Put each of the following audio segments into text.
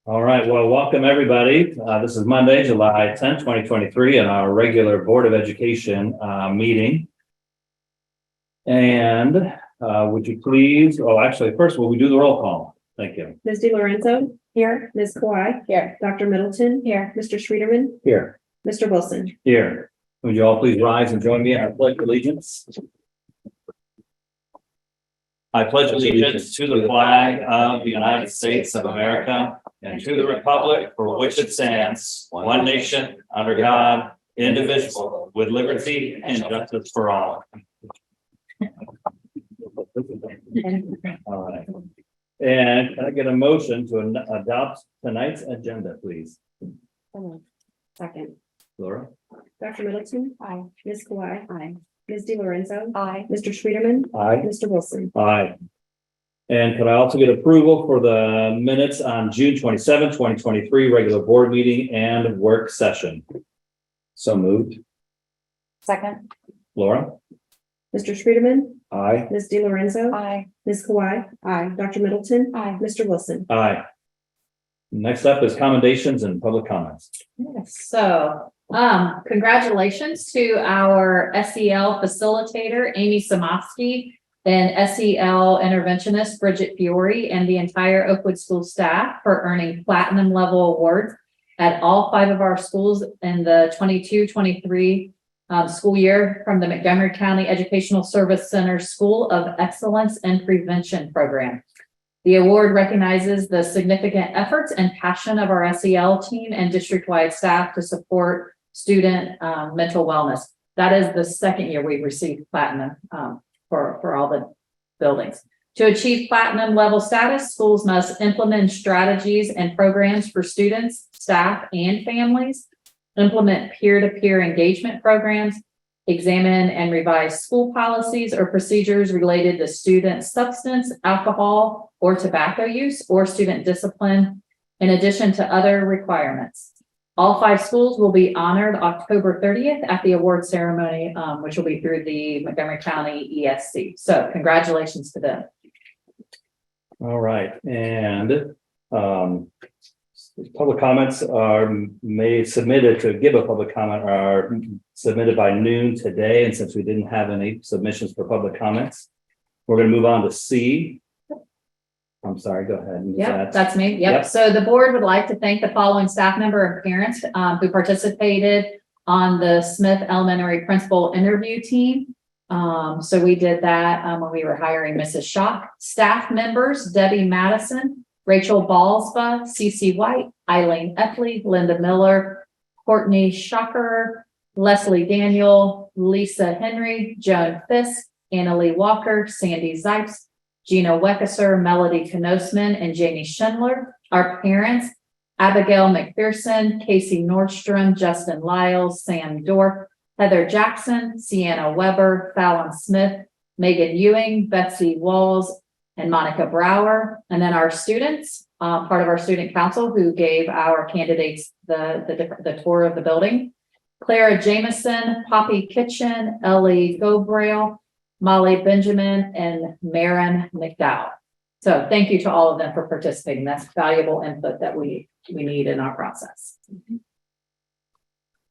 All right, well, welcome everybody. This is Monday, July 10th, 2023, and our regular Board of Education meeting. And would you please, actually, first, will we do the roll call? Thank you. Ms. DiLorenzo? Here. Ms. Kawhi? Here. Dr. Middleton? Here. Mr. Schreederman? Here. Mr. Wilson? Here. Would you all please rise and join me in our pledge of allegiance? I pledge allegiance to the flag of the United States of America and to the republic for which it stands, one nation, under God, indivisible, with liberty and justice for all. All right. And can I get a motion to adopt tonight's agenda, please? Second. Laura? Dr. Middleton? Aye. Ms. Kawhi? Aye. Ms. DiLorenzo? Aye. Mr. Schreederman? Aye. Mr. Wilson? Aye. And could I also get approval for the minutes on June 27, 2023, regular board meeting and work session? So moved. Second. Laura? Mr. Schreederman? Aye. Ms. DiLorenzo? Aye. Ms. Kawhi? Aye. Dr. Middleton? Aye. Mr. Wilson? Aye. Next up is commendations and public comments. Yes. So, congratulations to our SEL facilitator, Amy Samofsky, and SEL interventionist, Bridget Fiore, and the entire Oakwood School staff for earning platinum level awards at all 5 of our schools in the 22-23 school year from the Montgomery County Educational Service Center School of Excellence and Prevention program. The award recognizes the significant efforts and passion of our SEL team and district-wide staff to support student mental wellness. That is the second year we've received platinum for all the buildings. To achieve platinum level status, schools must implement strategies and programs for students, staff, and families, implement peer-to-peer engagement programs, examine and revise school policies or procedures related to student substance, alcohol, or tobacco use, or student discipline, in addition to other requirements. All 5 schools will be honored October 30th at the award ceremony, which will be through the Montgomery County ESC. So congratulations to them. All right, and public comments are submitted to give a public comment are submitted by noon today. And since we didn't have any submissions for public comments, we're going to move on to C. I'm sorry, go ahead. Yeah, that's me. Yep. So the board would like to thank the following staff member and parents who participated on the Smith Elementary Principal interview team. So we did that when we were hiring Mrs. Schock. Staff members, Debbie Madison, Rachel Balsba, Cece White, Eileen Eppley, Linda Miller, Courtney Schocker, Leslie Daniel, Lisa Henry, Joan Fisk, Annalie Walker, Sandy Zipes, Gina Weckesser, Melody Knosman, and Jamie Schindler. Our parents, Abigail McPherson, Casey Nordstrom, Justin Lyles, Sam Dorff, Heather Jackson, Sienna Weber, Fallon Smith, Megan Ewing, Betsy Walls, and Monica Brower. And then our students, part of our student council who gave our candidates the tour of the building. Clara Jameson, Poppy Kitchen, Ellie Gobrail, Molly Benjamin, and Marin McDowell. So thank you to all of them for participating. That's valuable input that we need in our process.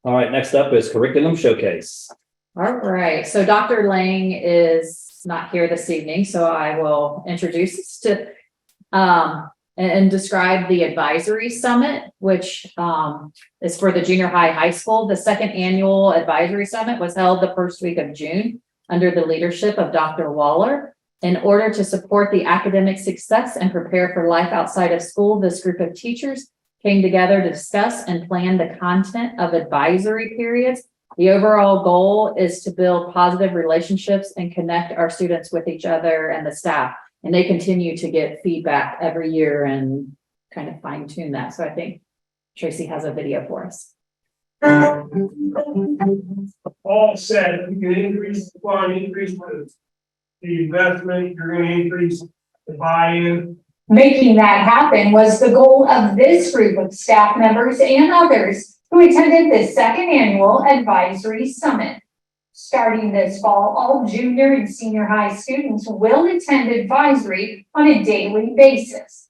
All right, next up is curriculum showcase. All right, so Dr. Lang is not here this evening, so I will introduce us to and describe the advisory summit, which is for the junior high school. The second annual advisory summit was held the first week of June under the leadership of Dr. Waller. In order to support the academic success and prepare for life outside of school, this group of teachers came together to discuss and plan the content of advisory periods. The overall goal is to build positive relationships and connect our students with each other and the staff. And they continue to get feedback every year and kind of fine tune that. So I think Tracy has a video for us. All said, you can increase the fund, increase the investment, you're going to increase the buy-in. Making that happen was the goal of this group of staff members and others who attended the second annual advisory summit. Starting this fall, all junior and senior high students will attend advisory on a daily basis.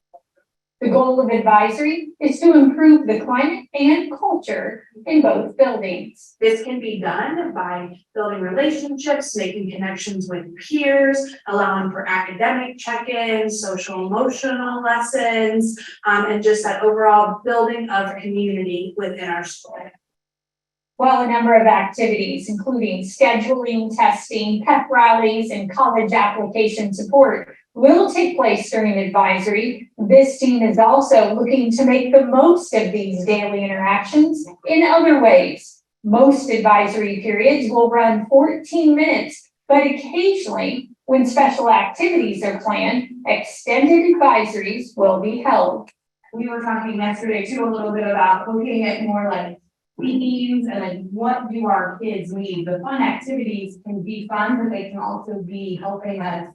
The goal of advisory is to improve the climate and culture in both buildings. This can be done by building relationships, making connections with peers, allowing for academic check-ins, social emotional lessons, and just that overall building of community within our school. While a number of activities, including scheduling, testing, pep rallies, and college application support, will take place during advisory, this team is also looking to make the most of these daily interactions in other ways. Most advisory periods will run 14 minutes, but occasionally, when special activities are planned, extended advisories will be held. We were talking yesterday too, a little bit about looking at more like themes and like what do our kids need? The fun activities can be fun, but they can also be helping us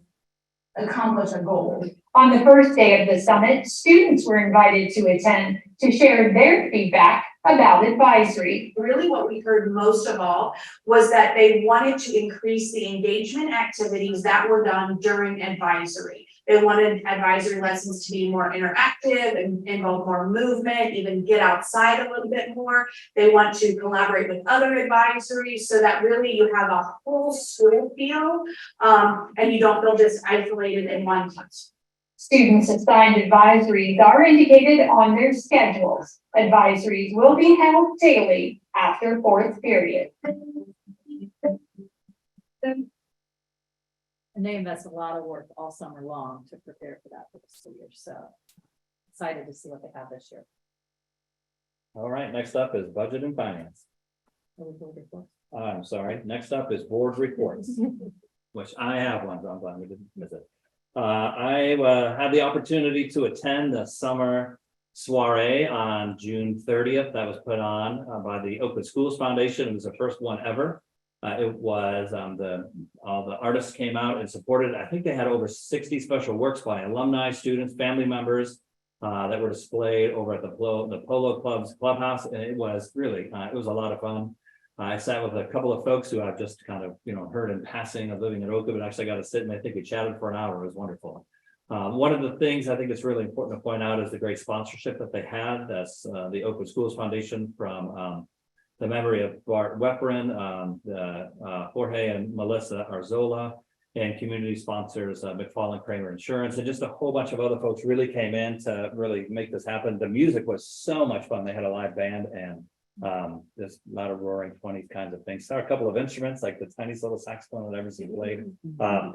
accomplish a goal. On the first day of the summit, students were invited to attend to share their feedback about advisory. Really what we heard most of all was that they wanted to increase the engagement activities that were done during advisory. They wanted advisory lessons to be more interactive and involve more movement, even get outside a little bit more. They want to collaborate with other advisories so that really you have a whole school feel, and you don't feel just isolated in one place. Students assigned advisories are indicated on their schedules. Advisories will be held daily after fourth period. And they invest a lot of work all summer long to prepare for that for the school year, so excited to see what they have this year. All right, next up is budget and finance. I'm sorry, next up is board reports, which I have one, so I'm glad we didn't miss it. I had the opportunity to attend the summer soiree on June 30th that was put on by the Oakwood Schools Foundation. It was the first one ever. It was all the artists came out and supported. I think they had over 60 special works by alumni, students, family members that were displayed over at the Polo Club's clubhouse. And it was really, it was a lot of fun. I sat with a couple of folks who I've just kind of, heard in passing of living in Oakwood, but actually got to sit and I think we chatted for an hour. It was wonderful. One of the things I think it's really important to point out is the great sponsorship that they had. That's the Oakwood Schools Foundation from the memory of Bart Weprin, Jorge and Melissa Arzola, and community sponsors, McFarland Kramer Insurance, and just a whole bunch of other folks really came in to really make this happen. The music was so much fun. They had a live band and just a lot of roaring 20s kinds of things. Saw a couple of instruments like the tiniest little saxophone I've ever seen played.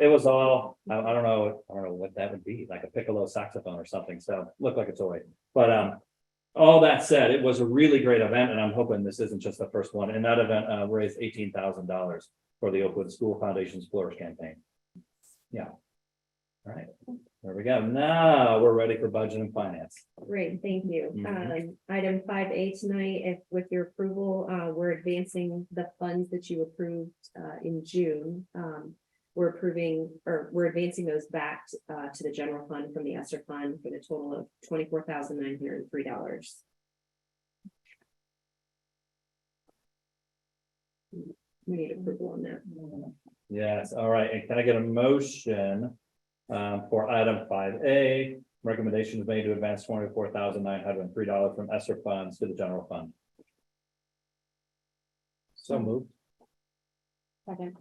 It was all, I don't know what that would be, like a piccolo saxophone or something. So looked like a toy. But all that said, it was a really great event, and I'm hoping this isn't just the first one. And that event raised $18,000 for the Oakwood School Foundation's Flourish campaign. Yeah. All right. There we go. Now we're ready for budget and finance. Great, thank you. Item 5A tonight, if with your approval, we're advancing the funds that you approved in June. We're advancing those back to the general fund from the ESSER fund for the total of $24,903. We need approval on that. Yes, all right. And can I get a motion for item 5A? Recommendation is made to advance $24,903 from ESSER funds to the general fund. So moved. Second.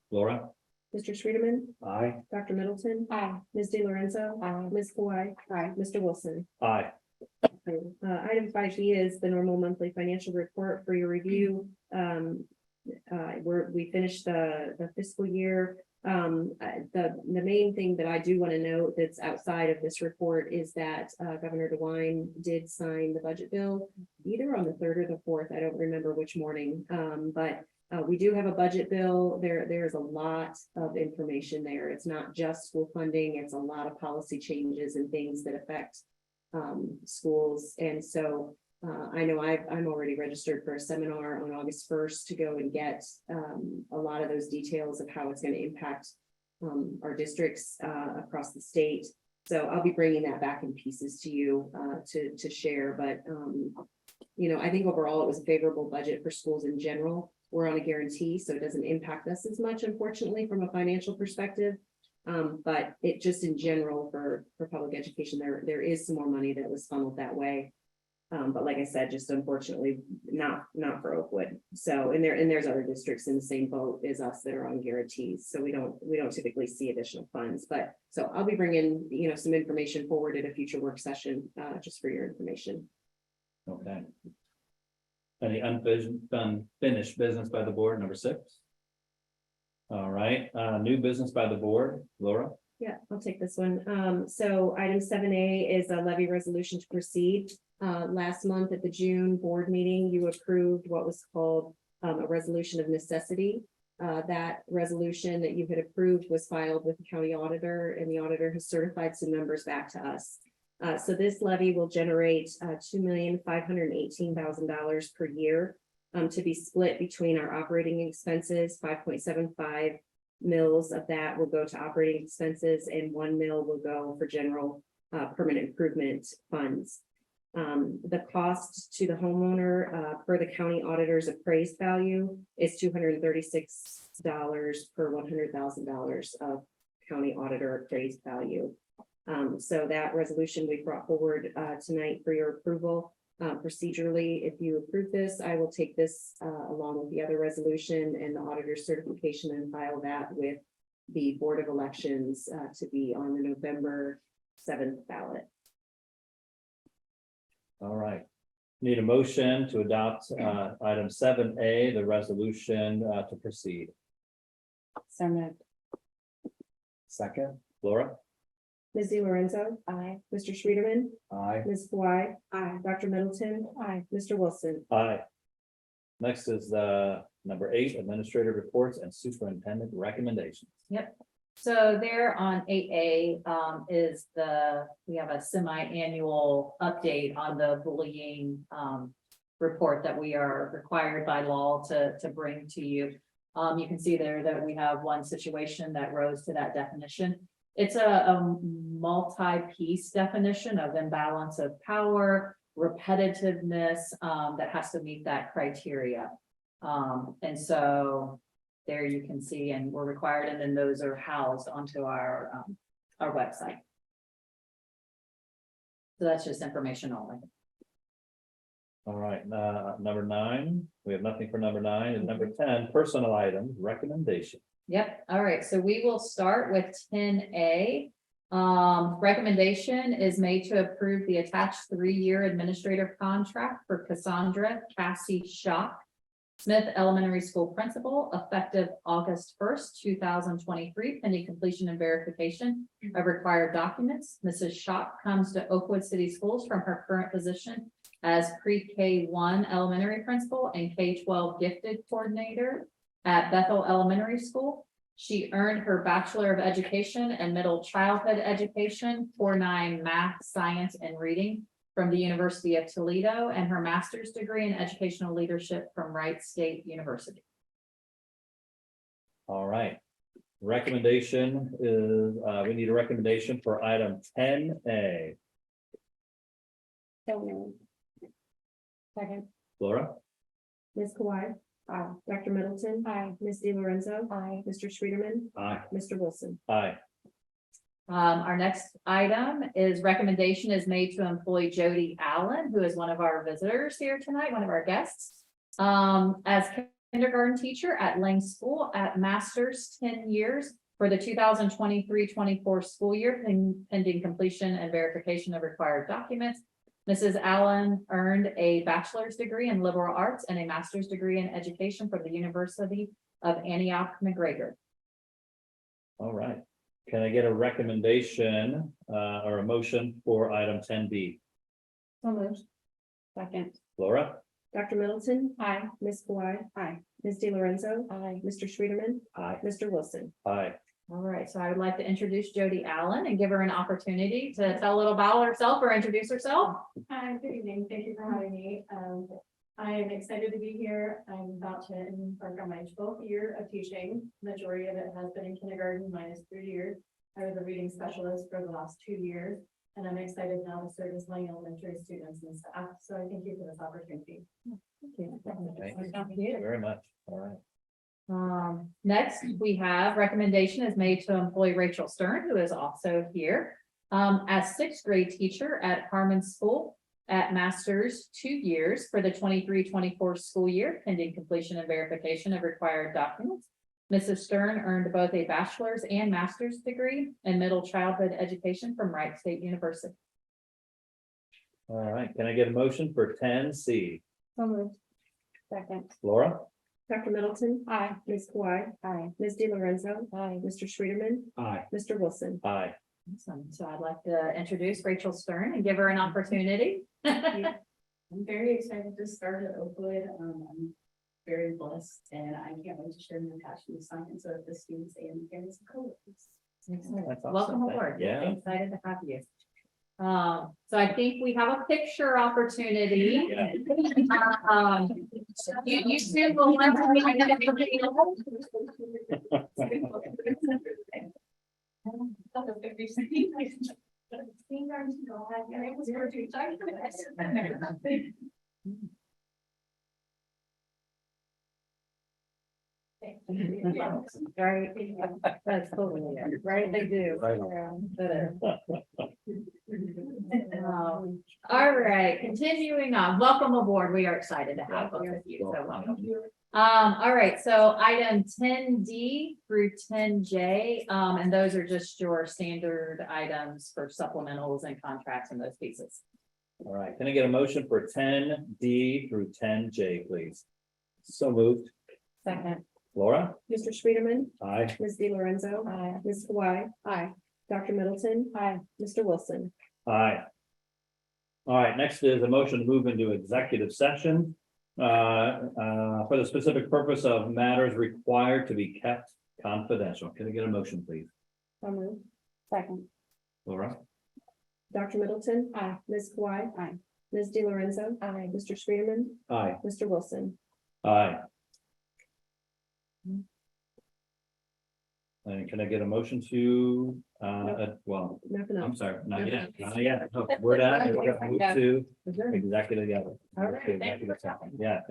Laura? Mr. Schreederman, Aye. Dr. Middleton. Aye. Ms. DeLorenzo. Aye. Ms. Kawhi. Aye. Mr. Wilson. Aye. Item 5B is the normal monthly financial report for your review. We finished the fiscal year. The main thing that I do want to note that's outside of this report is that Governor DeWine did sign the budget bill either on the 3rd or the 4th. I don't remember which morning, but we do have a budget bill. There's a lot of information there. It's not just school funding. It's a lot of policy changes and things that affect schools. And so I know I'm already registered for a seminar on August 1st to go and get a lot of those details of how it's going to impact our districts across the state. So I'll be bringing that back in pieces to you to share. But, I think overall it was a favorable budget for schools in general. We're on a guarantee, so it doesn't impact us as much, unfortunately, from a financial perspective. But it just in general for public education, there is some more money that was funneled that way. But like I said, just unfortunately, not for Oakwood. So, and there's other districts in the same boat as us that are on guarantees. So we don't typically see additional funds, but so I'll be bringing, some information forward at a future work session, just for your information. Okay. Any unfinished business by the board, number 6? All right, new business by the board, Laura? Yeah, I'll take this one. So item 7A is a levy resolution to proceed. Last month at the June board meeting, you approved what was called a resolution of necessity. That resolution that you had approved was filed with the county auditor, and the auditor has certified some numbers back to us. So this levy will generate $2,518,000 per year, to be split between our operating expenses. 5.75 mils of that will go to operating expenses, and 1 mil will go for general permanent improvement funds. The cost to the homeowner per the county auditor's appraised value is $236 per $100,000 of county auditor appraised value. So that resolution we brought forward tonight for your approval. Procedurally, if you approve this, I will take this along with the other resolution and the auditor's certification and file that with the Board of Elections to be on the November 7th ballot. All right. Need a motion to adopt item 7A, the resolution to proceed. So moved. Second, Laura? Ms. DiLorenzo. Aye. Mr. Schreiderman. Aye. Ms. Kawhi. Aye. Dr. Middleton. Aye. Mr. Wilson. Aye. Next is number 8, administrative reports and superintendent recommendations. Yep. So there on 8A we have a semi-annual update on the bullying report that we are required by law to bring to you. You can see there that we have one situation that rose to that definition. It's a multi-piece definition of imbalance of power, repetitiveness, that has to meet that criteria. And so there you can see, and we're required, and then those are housed onto our website. So that's just information only. All right, number 9, we have nothing for number 9, and number 10, personal items, recommendation. Yep. All right. So we will start with 10A. Recommendation is made to approve the attached 3-year administrative contract for Cassandra Cassie Shock, Smith Elementary School Principal, effective August 1st, 2023, pending completion and verification of required documents. Mrs. Shock comes to Oakwood City Schools from her current position as pre-K1 elementary principal and K-12 gifted coordinator at Bethel Elementary School. She earned her Bachelor of Education and Middle Childhood Education, 4.9 Math, Science, and Reading from the University of Toledo, and her master's degree in Educational Leadership from Wright State University. All right. Recommendation is, we need a recommendation for item 10A. Second. Laura? Ms. Kawhi. Aye. Dr. Middleton. Aye. Ms. DiLorenzo. Aye. Mr. Schreiderman. Aye. Mr. Wilson. Aye. Our next item is recommendation is made to employ Jody Allen, who is one of our visitors here tonight, one of our guests, as kindergarten teacher at Lang School at Masters 10 years for the 2023-24 school year, pending completion and verification of required documents. Mrs. Allen earned a bachelor's degree in liberal arts and a master's degree in education from the University of Antioch McGregor. All right. Can I get a recommendation or a motion for item 10B? So moved. Second. Laura? Dr. Middleton. Aye. Ms. Kawhi. Aye. Ms. DiLorenzo. Aye. Mr. Schreiderman. Aye. Mr. Wilson. Aye. All right, so I would like to introduce Jody Allen and give her an opportunity to tell a little about herself or introduce herself. Hi, good evening. Thank you for having me. I am excited to be here. I'm about to embark on my 12th year of teaching. Majority of it has been in kindergarten, minus 3 years. I was a reading specialist for the last 2 years, and I'm excited now to serve as my elementary students and staff. So I thank you for this opportunity. Thank you very much. All right. Next, we have recommendation is made to employ Rachel Stern, who is also here. As sixth grade teacher at Harmon School at Masters 2 years for the 23-24 school year, pending completion and verification of required documents. Mrs. Stern earned both a bachelor's and master's degree in middle childhood education from Wright State University. All right, can I get a motion for 10C? So moved. Second. Laura? Dr. Middleton. Aye. Ms. Kawhi. Aye. Ms. Di Lorenzo. Aye. Mr. Schreiderman. Aye. Mr. Wilson. Aye. Awesome. So I'd like to introduce Rachel Stern and give her an opportunity. I'm very excited to start at Oakwood. I'm very blessed and I can't wait to share my passion of science with the students and parents and coworkers. That's awesome. Welcome aboard. Yeah. Excited to have you. So I think we have a picture opportunity. Yeah. You two will want to meet. Right, that's totally it, right, they do. Right. Yeah, that is. All right, continuing on, welcome aboard, we are excited to have both of you, so welcome. All right, so item 10D through 10J, and those are just your standard items for supplementals and contracts and those pieces. All right, can I get a motion for 10D through 10J, please? So moved. Second. Laura? Mr. Schreiderman. Aye. Ms. Di Lorenzo. Aye. Ms. Kawhi. Aye. Dr. Middleton. Aye. Mr. Wilson. Aye. All right, next is a motion to move into executive session for the specific purpose of matters required to be kept confidential. Can I get a motion, please? So moved. Second. Laura? Dr. Middleton. Aye. Ms. Kawhi. Aye. Ms. Di Lorenzo. Aye. Mr. Schreiderman. Aye. Mr. Wilson. Aye. And can I get a motion to, well, Nothing I'm else. sorry, not yet, not yet. No, we're done. We're gonna move to executive. All right, thank you. Yeah, thank you.